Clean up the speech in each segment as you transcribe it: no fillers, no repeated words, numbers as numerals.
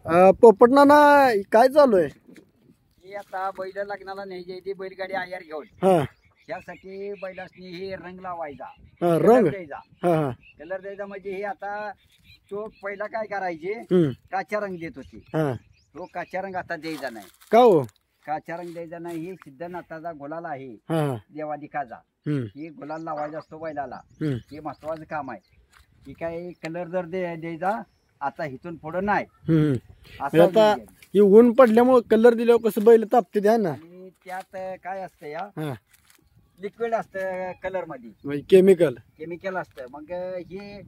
पोपटनाना काय चालू आहे? ही आता बैल लग्नाला न्यायची ती बैलगाडी आयार घेऊन हा त्यासाठी बैलासनी हे रंग लावायचा, हा, रंग द्यायचा. हा हा कलर द्यायचा म्हणजे हे आता तो पहिला काय करायचे हम्म, काचा रंग देत होती, हा तो काचा रंग आता द्यायचा नाही. का हो? काचा रंग द्यायचा नाही. ही सिद्धनाथाचा गुलाल आहे, हा हा देवादिकाचा. हम्म, ही गुलाल लावायचा असतो बैलाला, हम्म, हे महत्वाचं काम आहे. ही काय कलर जर द्यायचा आता इथून पुढं नाही हम्म. असं आता नियोजन. हे ऊन पडल्यामुळे कलर दिल्यावर कसं बैल तापते द्या ना. आणि त्यात काय असतं या हा लिक्विड असतं कलर मध्ये, म्हणजे केमिकल. केमिकल असतं. मग ही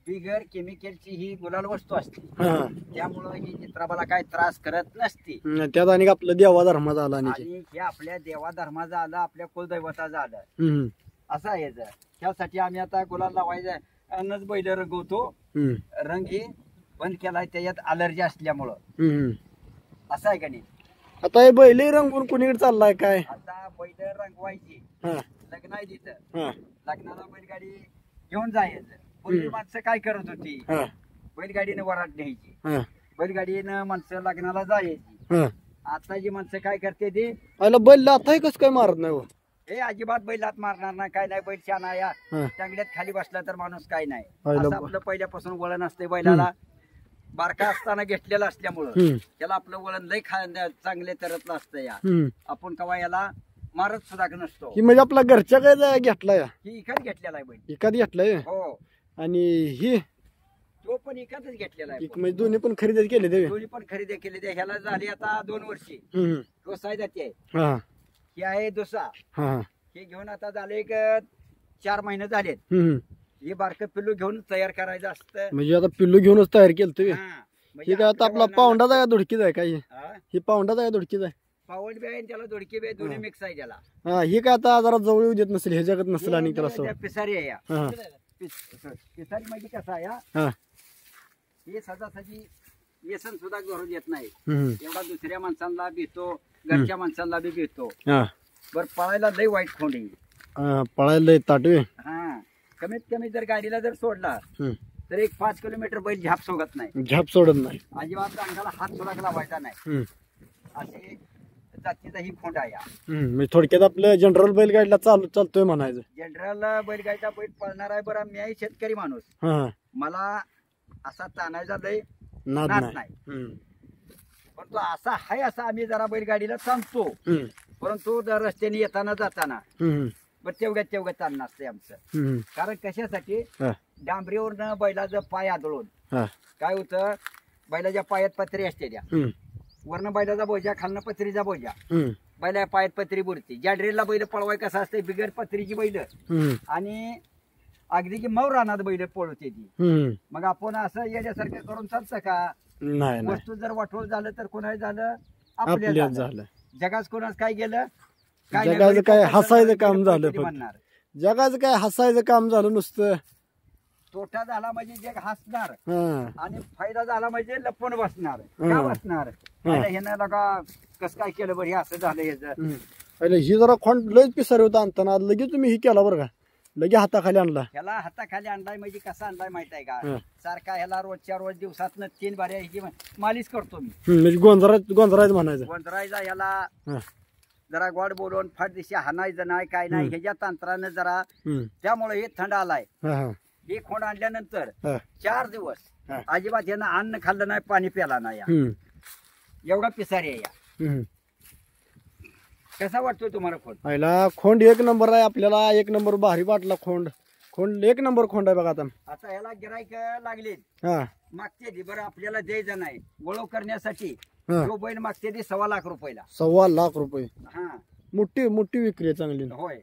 बिगर केमिकलची ही गुलाल वस्तू असते, हा त्यामुळं ही चित्राबाला काय त्रास करत नसते. त्यात आणि आपलं देवा धर्माचा आला आणि आणि हे आपल्या देवा धर्माचं आलं, आपल्या कुलदैवताचं आलं, हम्म, असं आहे. त्यासाठी आम्ही आता गुलाल लावायचा अन्नच बैल रंगवतो. हम्म, रंग हे बंद केलाय त्याच्यात अलर्जी असल्यामुळं, हम्म. असं आहे का नाही. आता हे बैल रंगून कुणीकडे चाललाय काय? आता बैल रंगवायची, हा लग्न आहे तिथं, हा लग्नाला बैलगाडी घेऊन जायचं. पूर्वी माणसं काय करत होती, हा बैलगाडीने वरात न्यायची, हा बैलगाडीनं माणसं लग्नाला जायची. हा. आता जी माणसं काय करते ते आयला बैल आता कसं काय मारत नाही हो? हे अजिबात बैलात मारणार नाही, काय नाही. बैल शाना या हा. टांगड्यात खाली बसला तर माणूस काय नाही. आयला असं आपलं पहिल्यापासून वळण असते बैलाला, बारका असताना घेतलेलं असल्यामुळं हम्म, त्याला आपलं वळण लय चांगले तरतलं असतं. या हम्म. आपण कवा याला मारत सुद्धा नसतो. ही म्हणजे आपला घरच्या काय घेतलाय? ही इकत घेतलेला आहे बैल. एखादी घेतलाय हो, आणि ही तो पण इकतच घेतलेला आहे. म्हणजे दोन्ही पण खरेदी केले ते. दोन्ही पण खरेदी केली ते. ह्याला झाली आता 2 वर्षी. हम्म, डोसा जाती आहे, हा ही आहे डोसा. हा हा. हे घेऊन आता झाले एक 4 महिने झालेत. हम्म. हे बारकं पिल्लू घेऊन तयार करायचं असतं. म्हणजे आता पिल्लू घेऊनच तयार केलं तुम्ही? हा, म्हणजे हे काय आता आपला आपल्या पाऊंडाचा आहे धुडकीच आहे काय? हा, ही पाऊंडाचा आहे धुडकीच आहे? पावड बी आहे आणि त्याला दोडकी बी आहे, दोन्ही मिक्स आहे त्याला. हा ही काय आता जरा जवळ येऊ देत नसेल, हे जगत नसेल आणि त्याला सवय. पिसारी आहे या. हा पिसारी म्हणजे कसं आहे या, हा. हे सदासजी व्यसन सुद्धा करून येत नाही. हम्म. एवढा दुसऱ्या माणसांना भेटतो, घरच्या माणसांना बी भेटतो. हा बर पळायला लय वाईट खोंड आहे. पळायला लय ताटवे. हा, कमीत कमी जर गाडीला जर सोडला हम्म. तर एक 5 किलोमीटर बैल झाप सोडत नाही, झाप सोडत नाही. अजिबात अंगाला हात सुद्धा लावायचा नाही. हम्म. अशी जातीचा ही खोंड आहे. म्हणजे थोडक्यात आपलं जनरल बैलगाडीला चालतोय म्हणायचं. जनरल बैलगाडीचा बैल पळणार आहे. बरं, मी आहे शेतकरी माणूस, हा मला असा ताणायचा लय नाद नाद नाही. नाही. हम्म. पण तो असा आहे, असा आम्ही जरा बैलगाडीला सांगतो. हम्म. परंतु जर रस्त्याने येताना जाताना हम्म. बरं तेवढ्यात ताण नसते आमचं. हम्म. कारण कशासाठी, हा डांबरीवरनं बैलाचं पाय आदळून हा. काय होतं, बैलाच्या पायात पत्री असते त्या, हम्म. वरनं बैलाचा बोजा, खालनं पत्रीचा बोजा, हम्म. बैला पायात पत्री बुडते. ज्या ड्रेलला बैल पळवाय कसं असते, बिगर पत्रीची बैल हम्म. आणि अगदी की मऊ रानात बैल पळवते ती. हम्म. मग आपण असं येण्यासारखं करून चालतं का? नाही नाही, वस्तू जर वाटोळ झालं तर कोणाला झालं, आपल्याच आपल्या झालं. जगाच कोणाच काय गेलं, काय नाही, जगाचं बैल काय पकडलं हसायचं तर काम बैल झालं पकडली फक्त. म्हणणार. जगाचं काय हसायचं काम झालं नुसतं. तोटा झाला म्हणजे जग हसणार हा आणि फायदा झाला म्हणजे लपून बसणार. हा. का बसणार? हा. ह्यानं लगा कसं काय केलं बरं, हे असं झालं ह्याचं. हम्म. पहिले ही जरा खोंड लयच पिसारी होता आणताना, लगेच तुम्ही ही केला बरं का, लगे हाताखाली आणला. ह्याला हाताखाली आणलाय म्हणजे कसा आणलाय माहित आहे का? हा. सारखा ह्याला रोजच्या रोज दिवसातनं 3 बाऱ्या ह्याची मालिश करतो मी. म्हणजे गोंजरायचं म्हणायचं. वंजरायचा ह्याला हा. जरा गोड बोलून फाट दिशी हाणायचं नाही, काय नाही, ह्याच्या तंत्रानं जरा. हम्म. त्यामुळे हे थंड आलाय. हा हा हे खोंड आणल्यानंतर हा. 4 दिवस हा. अजिबात ह्यानं अन्न खाल्लं नाही, पाणी प्याला नाही. या. हम्म. एवढा पिसारी आहे या. हम्म. कसा वाटतोय तुम्हाला खोंड? पहिला खोंड एक नंबर आहे, आपल्याला एक नंबर भारी वाटला. खोंड एक नंबर खोंड आहे बघा आता. आता ह्याला गिराईक लागले, हा मागते ती. बरं, आपल्याला द्यायचं नाही, वळव करण्यासाठी हा. जो बैल मागते ती 1.25 लाख रुपयाला. 1.25 लाख रुपये. हा, मोठी विक्री आहे चांगली. होय.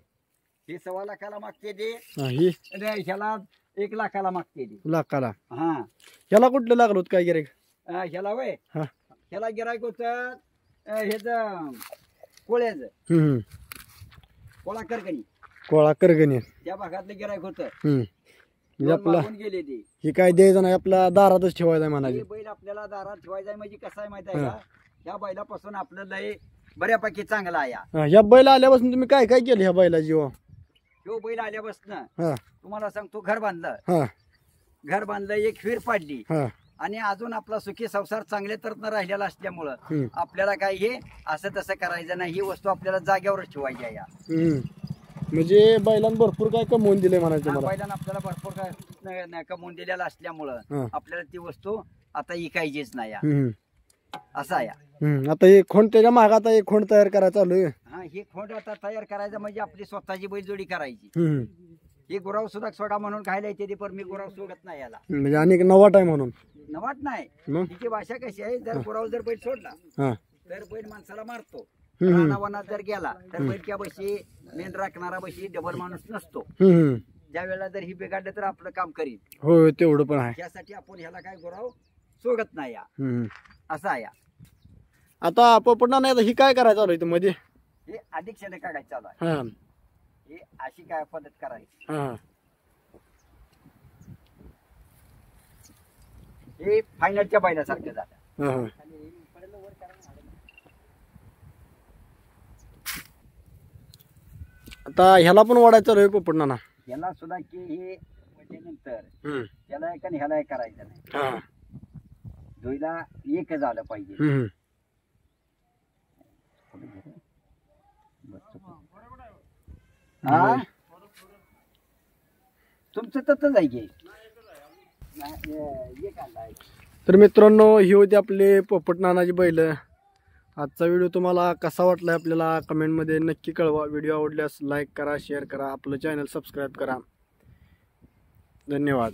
हे 1.25 लाखाला मागते ती, हा ही आणि ह्याला 1 लाखाला मागते ती. लाखाला. हा, ह्याला कुठलं लागलं होतं काय गिऱ्हाईक? ह्याला वय हा. ह्याला गिराईक होत ह्याच कोळ्याचं, हम्म. कोळा करकणी, कोळा करगणी. त्या भागातलं गिराईक होतं. म्हणजे आपला गेले ते. ही काय द्यायचं नाही, आपला दारातच ठेवायचं आहे म्हणायचं. हे बैल आपल्याला दारात ठेवायचा म्हणजे कसं आहे माहित आहे का? या बैलापासून आपलं लय बऱ्यापैकी चांगला आहे. हा, ह्या बैल आल्यापासून तुम्ही काय काय केलं ह्या बैलाची? हो ह्यो बैल आल्यापासून हा तुम्हाला सांगतो, घर बांधलं, हा घर बांधलं, एक विहीर पाडली, हा आणि अजून आपला सुखी संसार चांगल्या तऱ्हेनं राहिलेला असल्यामुळं हम्म. आपल्याला काय हे असं तसं करायचं नाही. ही वस्तू आपल्याला जागेवरच ठेवायची आहे या. म्हणजे बैलांना भरपूर काय कमवून दिले म्हणायचं मला. बैलांना आपल्याला भरपूर काय कमवून दिलेला असल्यामुळं हा. आपल्याला ती वस्तू आता इकायचीच नाही या. असं आहे. आता हे खोंड त्याच्या मागे आता एक खोंड तयार करायचं चालू आहे. हा, ही खोंड आता तयार करायचं म्हणजे आपली स्वतःची बैलजोडी करायची. हम्म. ही गुराव सुद्धा सोडा म्हणून खायला येते ती, पण मी गुराव सोडत नाही याला. म्हणजे आणि एक नवा टाइम म्हणून. नवाट नाही. मग? तिची भाषा कशी आहे, जर गुराव जर बैल सोडला हा. तर बैल माणसाला मारतो. हम्म. रानावनात जर गेला तर बैलच्या बशी मेन राखणारा बशी डबल माणूस नसतो. ज्या वेळेला जर ही बिघडलं तर आपलं काम करीन. हो तेवढं पण आहे. त्यासाठी आपण ह्याला काय गुराव सोडत नाही या. असं आहे. आता पोपटना नाही ही काय करायचं चालू आहे मध्ये. हे अधिक शेणे काढायचं चालू आहे. हा. हे अशी काय पद्धत करायची. हा. हे फायनलच्या बैलासारखं झालं. हा. आता ह्याला पण वाढायचं चालू आहे पोपटना. याला सुद्धा की हे नंतर त्याला एक आणि ह्याला एक करायचं नाही. हा. दोईला एक झालं पाहिजे. हा, तुमचं तसंच आहे की. तर मित्रांनो ही होती आपले पोपट नानाची बैल. आजचा व्हिडिओ तुम्हाला कसा वाटला आपल्याला कमेंटमध्ये नक्की कळवा. व्हिडिओ आवडल्यास लाईक करा, शेअर करा, आपलं चॅनल सबस्क्राईब करा. धन्यवाद.